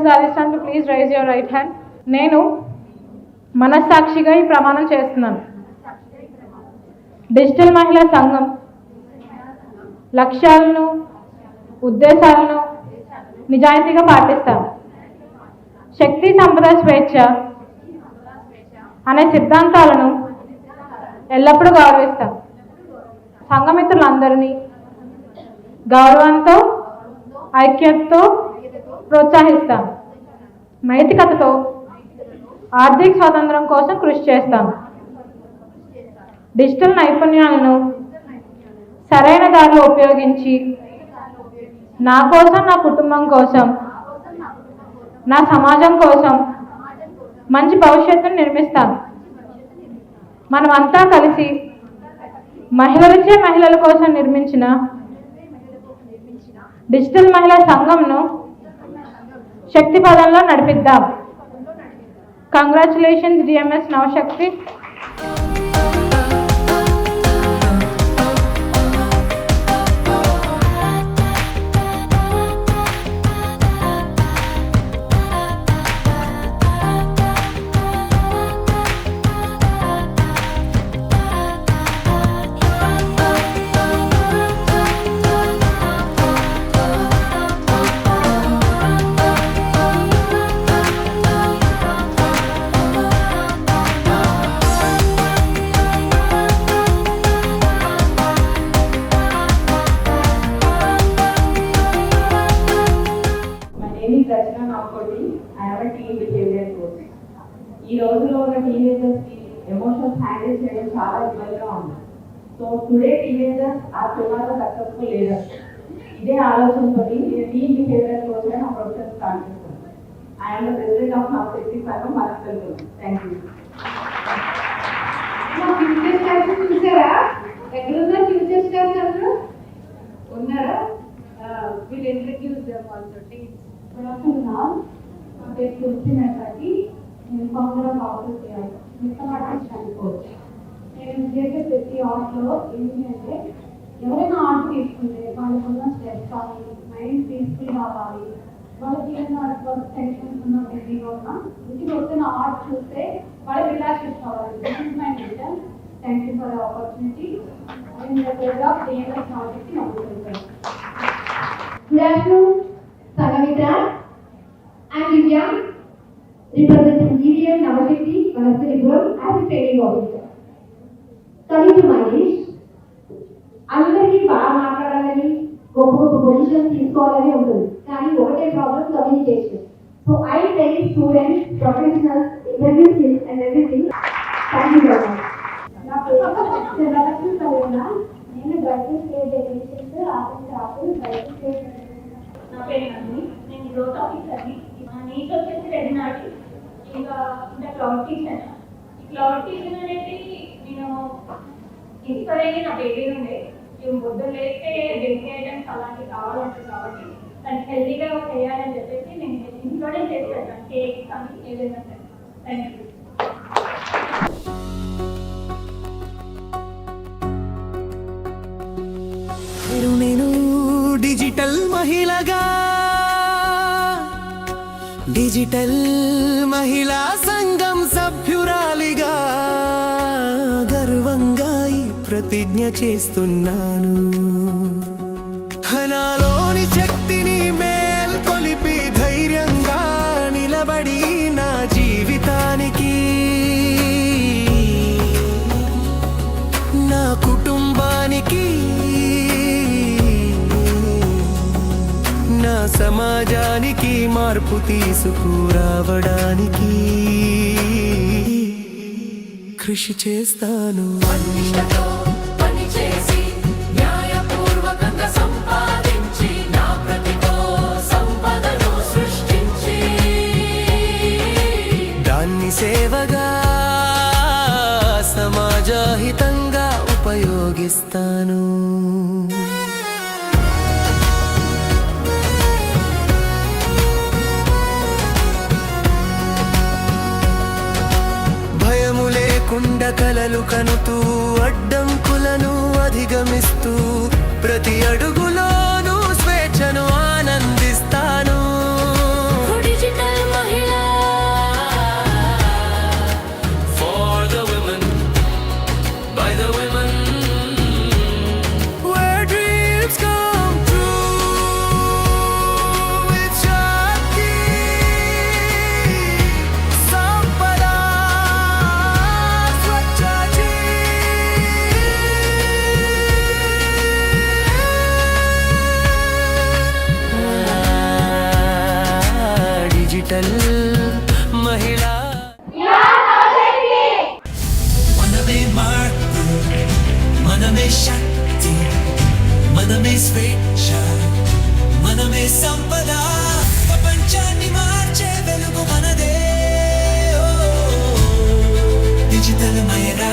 the assistant to please raise your right hand. నేను మనస్సాక్షిగా ఈ ప్రమాణం చేస్తున్నాను. డిజిటల్ మహిళా సంఘం లక్ష్యాలను ఉద్దేశాలను నిజాయితీగా పాటిస్తాను. శక్తి సంపద స్వేచ్ఛ అనే సిద్ధాంతాలను ఎల్లప్పుడూ గౌరవిస్తాం. సంఘమిత్రులందరినీ గౌరవంతో ఐక్యతతో ప్రోత్సహిస్తాం. నైతికతతో ఆర్థిక స్వాతంత్రం కోసం కృషి చేస్తాం. డిజిటల్ నైపుణ్యాలను సరైన దారిలో ఉపయోగించి నా కోసం, నా కుటుంబం కోసం, నా సమాజం కోసం మంచి భవిష్యత్తును నిర్మిస్తాం. మనమంతా కలిసి మహిళలచే మహిళల కోసం నిర్మించిన డిజిటల్ మహిళా సంఘంను శక్తి పదంలో నడిపిద్దాం. Congratulations DMs Navashakti. ఈ రోజులో ఉన్న టీనేజర్స్కి ఎమోషన్స్ హ్యాండిల్ చేయడం చాలా ఇబ్బందిగా ఉంది. So today teenagers are tomorrow successful leaders. ఇదే ఆలోచనతో నేను టీమ్ బిహేవియర్ కోసమే నా ప్రొఫెషన్ స్టార్ట్ చేస్తాను. I'm the president of Navashakti Sangham మనస్కల్తో. Thank you. ఫ్యూచర్ స్టార్స్ చూసారా? ఎక్కడున్నారు ఫ్యూచర్ స్టార్స్ అందరూ ఉన్నారా? వీళ్ళు introduce them also please. Good afternoon. నా పేరు తులసి మేపాటి. నేను founder of office mister coach. నేను చేసే ప్రతి ఆర్ట్లో ఏంటి అంటే ఎవరైనా ఆర్ట్ తీసుకుంటే వాళ్ళకున్న స్ట్రెస్ కానీ మైండ్ పీస్ఫుల్ కావాలి, వాళ్ళకి ఏదైనా టెన్షన్స్ ఉన్న బిజీగా ఉన్నా ఇంటికి వస్తున్న ఆర్ట్ చూస్తే వాళ్ళకి రిలాక్సేషన్ కావాలి. This is my mission. Thank you for the opportunity. And the president of DMs Navashakti నమస్కారం. Good afternoon, Sangamitra. I am Divya, representing GDM Navashakti, Manasaripur as a training officer. Coming to my list, అందరికీ బాగా మాట్లాడాలని గొప్ప గొప్ప position తీసుకోవాలని ఉంటుంది, కానీ ఒకటే problem communication. So I train students, professionals, interview skills and everything. Thank you very much. నా పేరు జయలక్ష్మి సరేనా. నేను driving state delegations office driving state. నా పేరు నంది. నేను గ్రోత్ ఆఫీసర్ని. నీట్ వచ్చేసి రెడినాటి. ఇంకా క్లౌడ్ కిచెన్. ఈ క్లౌడ్ కిచెన్ అనేది నేను ఇన్స్పైర్ అయ్యి నా బేబీ నుండే పొద్దున్న లేస్తే బేబీ ఐటమ్స్ అలాంటివి కావాలంటారు కాబట్టి దాన్ని హెల్తీగా చేయాలని చెప్పేసి నేను ఇంట్లోనే చేసి పెడతాను. కేక్ కానీ ఏదైనా సరే. Thank you. నేను డిజిటల్ మహిళగా డిజిటల్ మహిళా సంఘం సభ్యురాలిగా గర్వంగా ఈ ప్రతిజ్ఞ చేస్తున్నాను. నాలోని శక్తిని మేల్కొలిపి ధైర్యంగా నిలబడి నా జీవితానికి, నా కుటుంబానికి, నా సమాజానికి మార్పు తీసుకురావడానికి కృషి చేస్తాను. దాన్ని సేవగా సమాజహితంగా ఉపయోగిస్తాను. కలలు కనుతూ అడ్డంకులను అధిగమిస్తూ ప్రతి అడుగులోనూ స్వేచ్ఛను ఆనందిస్తాను. డిజిటల్ మహిళా మనమే మార్పు మనమే శక్తి మనమే స్వేచ్ఛ మనమే సంపద ప్రపంచాన్ని మార్చే వెలుగు మనదే డిజిటల్ మహిళా